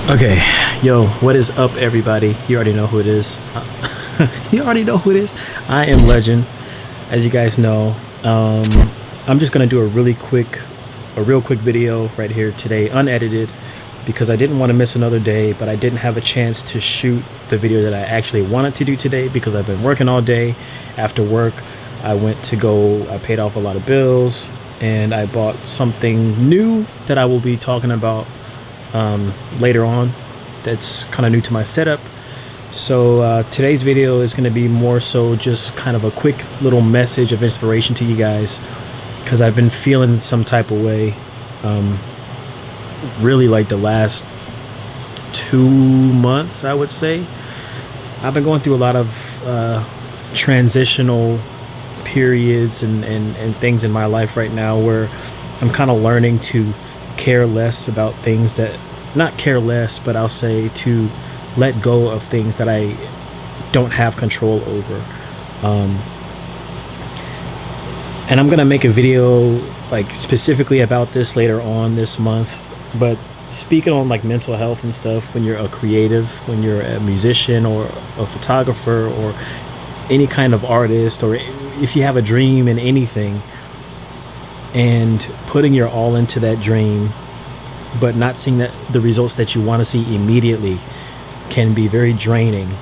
Okay, yo, what is up, everybody? You already know who it is. You already know who it is. I am Legend, as you guys know. I'm just gonna do a real quick video right here today, unedited, because I didn't want to miss another day, but I didn't have a chance to shoot the video that I actually wanted to do today because I've been working all day. After work, I paid off a lot of bills, and I bought something new that I will be talking about later on. That's kind of new to my setup. So today's video is going to be more so just kind of a quick little message of inspiration to you guys, because I've been feeling some type of way really like the last 2 months, I would say. I've been going through a lot of transitional periods and things in my life right now where I'm kind of learning to care less about things that, not care less, but I'll say to let go of things that I don't have control over. And I'm gonna make a video like specifically about this later on this month. But speaking on like mental health and stuff, when you're a creative, when you're a musician or a photographer or any kind of artist, or if you have a dream in anything, and putting your all into that dream but not seeing the results that you want to see immediately can be very draining,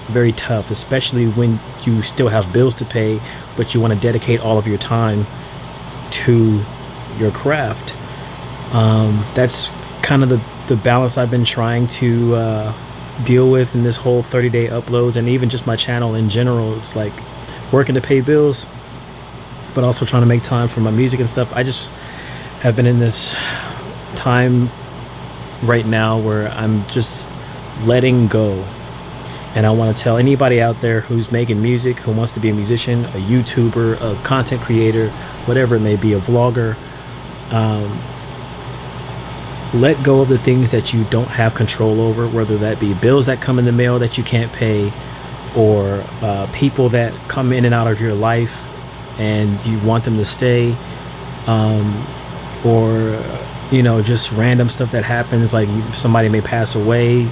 very tough, especially when you still have bills to pay but you want to dedicate all of your time to your craft. That's kind of the balance I've been trying to deal with in this whole 30-day uploads, and even just my channel in general. It's like working to pay bills but also trying to make time for my music and stuff. I just have been in this time right now where I'm just letting go. And I want to tell anybody out there who's making music, who wants to be a musician, a YouTuber, a content creator, whatever it may be, a vlogger, let go of the things that you don't have control over, whether that be bills that come in the mail that you can't pay, or people that come in and out of your life and you want them to stay, or just random stuff that happens, like somebody may pass away,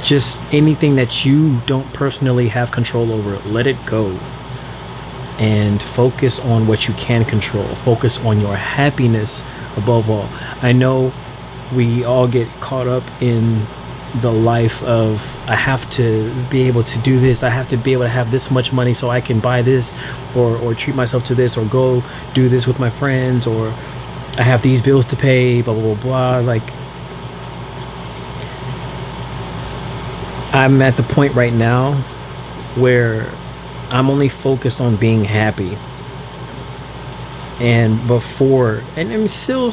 just anything that you don't personally have control over. Let it go and focus on what you can control. Focus on your happiness above all. I know we all get caught up in the life of, I have to be able to do this, I have to be able to have this much money so I can buy this, or treat myself to this, or go do this with my friends, or I have these bills to pay, blah blah blah blah. Like, I'm at the point right now where I'm only focused on being happy. And before, and I'm still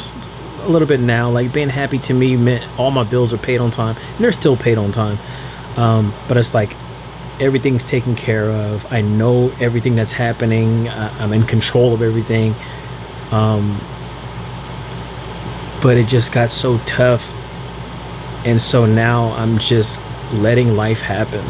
a little bit now, like being happy to me meant all my bills are paid on time, and they're still paid on time, but it's like everything's taken care of. I know everything that's happening. I'm in control of everything, but it just got so tough, and so now I'm just letting life happen.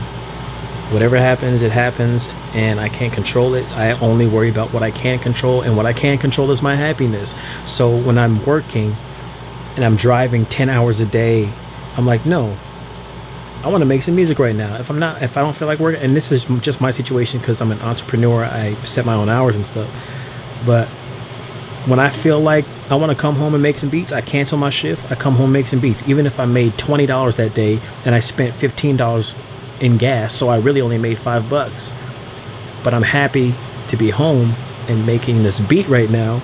Whatever happens, it happens, and I can't control it. I only worry about what I can control, and what I can control is my happiness. So when I'm working and I'm driving 10 hours a day, I'm like, no, I want to make some music right now. If I don't feel like working, and this is just my situation because I'm an entrepreneur, I set my own hours and stuff. But when I feel like I want to come home and make some beats, I cancel my shift, I come home and make some beats. Even if I made $20 that day and I spent $15 in gas, so I really only made $5, but I'm happy to be home and making this beat right now.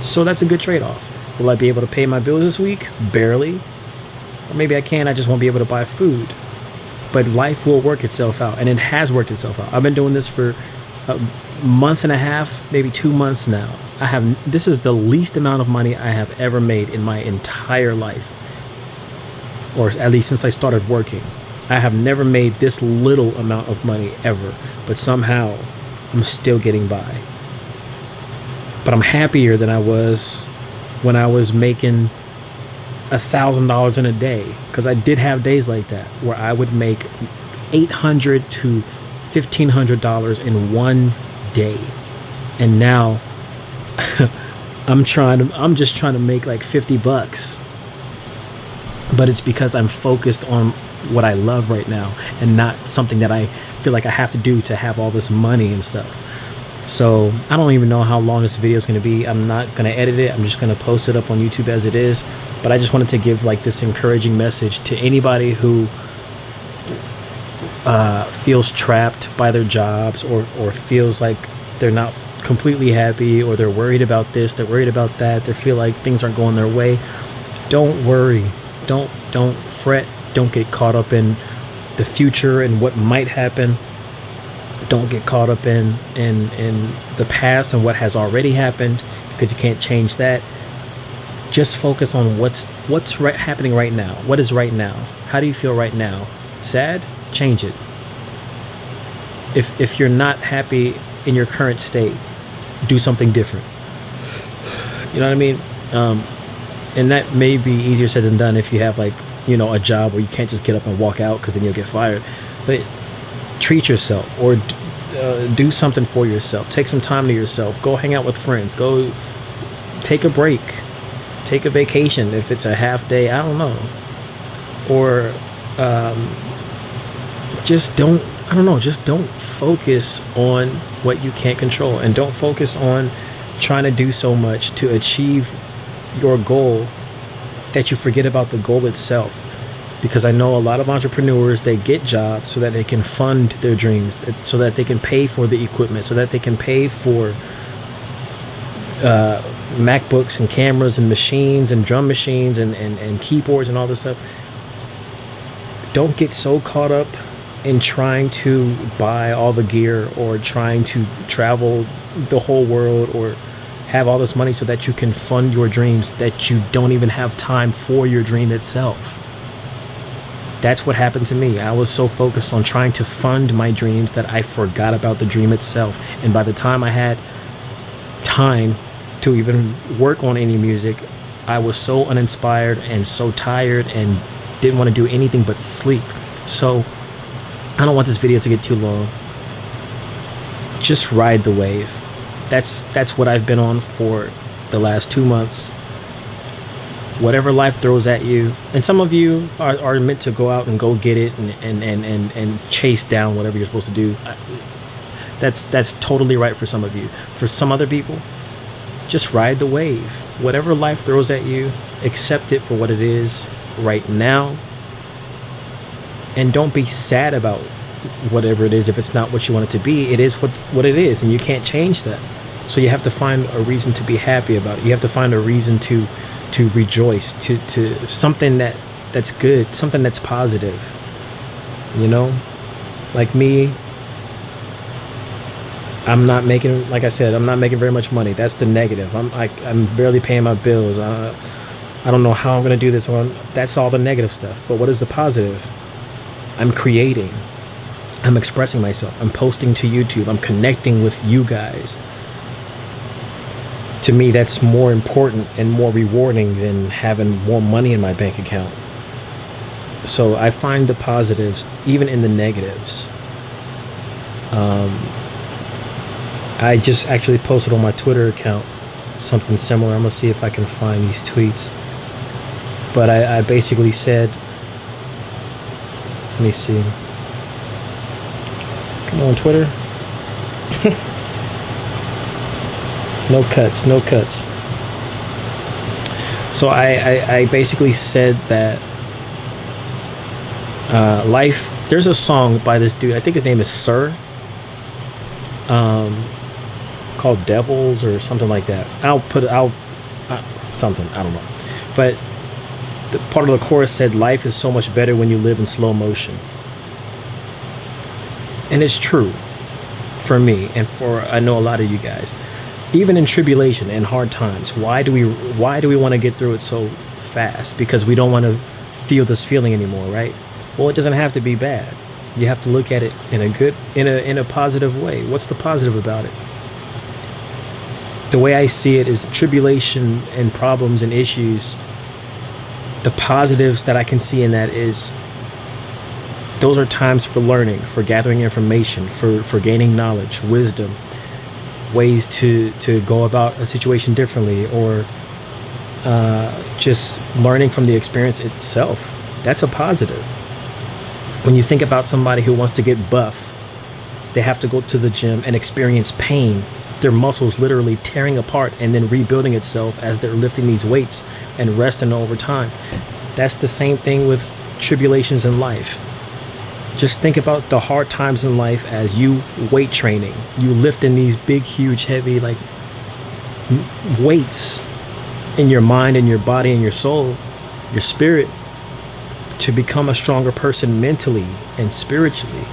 So that's a good trade-off. Will I be able to pay my bills this week? Barely. Or maybe I can, I just won't be able to buy food. But life will work itself out, and it has worked itself out. I've been doing this for a month and a half, maybe 2 months now. This is the least amount of money I have ever made in my entire life, or at least since I started working. I have never made this little amount of money ever, but somehow I'm still getting by. But I'm happier than I was when I was making $1,000 in a day, because I did have days like that where I would make $800 to $1,500 in one day, and now I'm just trying to make like $50, but it's because I'm focused on what I love right now and not something that I feel like I have to do to have all this money and stuff. So I don't even know how long this video is going to be. I'm not going to edit it. I'm just going to post it up on YouTube as it is. But I just wanted to give like this encouraging message to anybody who feels trapped by their jobs, or feels like they're not completely happy, or they're worried about this, they're worried about that, they feel like things aren't going their way. Don't worry. Don't fret. Don't get caught up in the future and what might happen. Don't get caught up in the past and what has already happened, because you can't change that. Just focus on what's happening right now. What is right now? How do you feel right now? Sad? Change it. If you're not happy in your current state, do something different. You know what I mean? And that may be easier said than done if you have like, a job where you can't just get up and walk out, because then you'll get fired. But treat yourself, or do something for yourself. Take some time to yourself. Go hang out with friends. Go take a break. Take a vacation if it's a half day. I don't know. Or just don't focus on what you can't control, and don't focus on trying to do so much to achieve your goal that you forget about the goal itself. Because I know a lot of entrepreneurs, they get jobs so that they can fund their dreams, so that they can pay for the equipment, so that they can pay for MacBooks and cameras and machines and drum machines and keyboards and all this stuff. Don't get so caught up in trying to buy all the gear, or trying to travel the whole world, or have all this money so that you can fund your dreams, that you don't even have time for your dream itself. That's what happened to me. I was so focused on trying to fund my dreams that I forgot about the dream itself. And by the time I had time to even work on any music, I was so uninspired and so tired and didn't want to do anything but sleep. So I don't want this video to get too long. Just ride the wave. That's what I've been on for the last 2 months. Whatever life throws at you, and some of you are meant to go out and go get it and chase down whatever you're supposed to do. That's totally right for some of you. For some other people, just ride the wave. Whatever life throws at you, accept it for what it is right now, and don't be sad about whatever it is. If it's not what you want it to be, it is what it is, and you can't change that. So you have to find a reason to be happy about it. You have to find a reason to rejoice, to something that's good, something that's positive. Like me, I'm not making, like I said, I'm not making very much money. That's the negative. I'm barely paying my bills. I don't know how I'm gonna do this. That's all the negative stuff. But what is the positive? I'm creating. I'm expressing myself. I'm posting to YouTube. I'm connecting with you guys. To me, that's more important and more rewarding than having more money in my bank account. So I find the positives even in the negatives. I just actually posted on my Twitter account something similar. I'm gonna see if I can find these tweets. But I basically said, let me see. Come on, Twitter. No cuts. So I basically said that life, there's a song by this dude, I think his name is Sir, called Devils or something like that. Something, I don't know. But the part of the chorus said, life is so much better when you live in slow motion. And it's true for me, and for I know a lot of you guys. Even in tribulation and hard times, why do we want to get through it so fast? Because we don't want to feel this feeling anymore, right? Well, it doesn't have to be bad. You have to look at it in a positive way. What's the positive about it? The way I see it is tribulation and problems and issues. The positives that I can see in that is those are times for learning, for gathering information, for gaining knowledge, wisdom, ways to go about a situation differently, or just learning from the experience itself. That's a positive. When you think about somebody who wants to get buff, they have to go to the gym and experience pain, their muscles literally tearing apart and then rebuilding itself as they're lifting these weights and resting over time. That's the same thing with tribulations in life. Just think about the hard times in life as you weight training, you lifting these big, huge, heavy, like weights in your mind and your body and your soul, your spirit, to become a stronger person mentally and spiritually.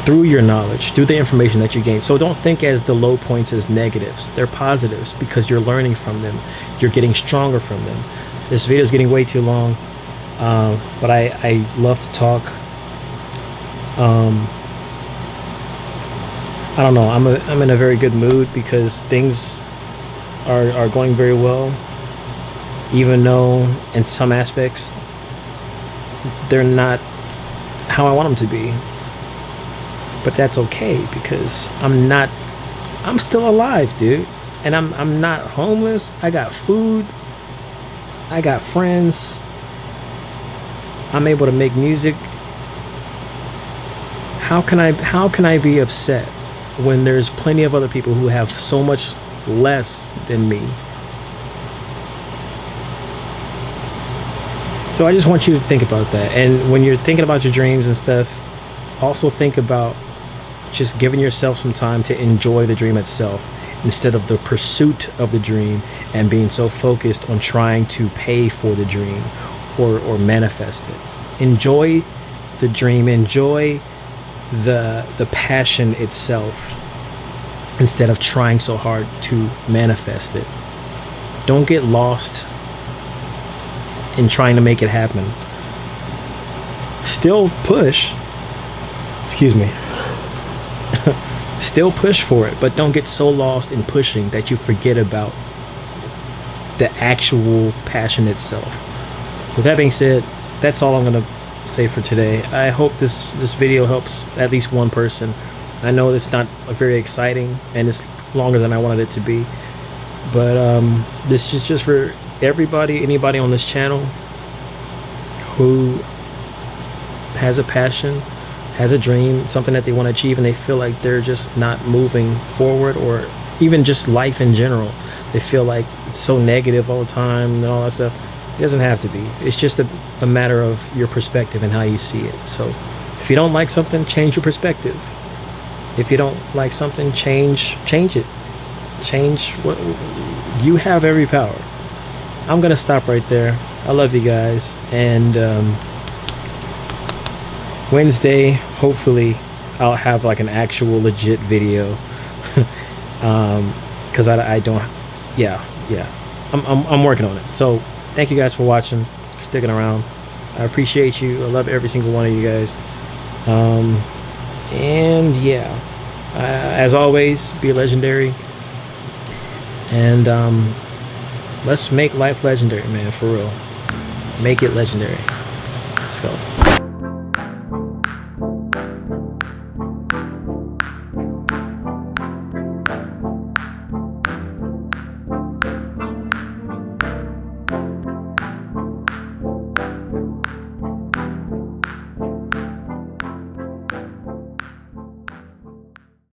Through your knowledge, through the information that you gain. So don't think as the low points as negatives. They're positives because you're learning from them. You're getting stronger from them. This video is getting way too long, but I love to talk. I don't know. I'm in a very good mood because things are going very well, even though in some aspects they're not how I want them to be. But that's okay because I'm still alive, dude. And I'm not homeless. I got food. I got friends. I'm able to make music. How can I be upset when there's plenty of other people who have so much less than me? So I just want you to think about that. And when you're thinking about your dreams and stuff, also think about just giving yourself some time to enjoy the dream itself instead of the pursuit of the dream and being so focused on trying to pay for the dream or manifest it. Enjoy the dream, enjoy the passion itself instead of trying so hard to manifest it. Don't get lost in trying to make it happen. Still push. Excuse me. Still push for it, but don't get so lost in pushing that you forget about the actual passion itself. With that being said, that's all I'm gonna say for today. I hope this video helps at least one person. I know it's not very exciting and it's longer than I wanted it to be, but this is just for anybody on this channel who has a passion, has a dream, something that they want to achieve, and they feel like they're just not moving forward, or even just life in general. They feel like it's so negative all the time and all that stuff. It doesn't have to be. It's just a matter of your perspective and how you see it. So if you don't like something, change your perspective. If you don't like something, change it. Change what you have. Every power. I'm gonna stop right there. I love you guys, and Wednesday, hopefully, I'll have like an actual legit video, because I don't, yeah, I'm working on it. So thank you guys for watching, sticking around. I appreciate you. I love every single one of you guys. And yeah, as always, be legendary, and let's make life legendary, man, for real. Make it legendary. Let's go.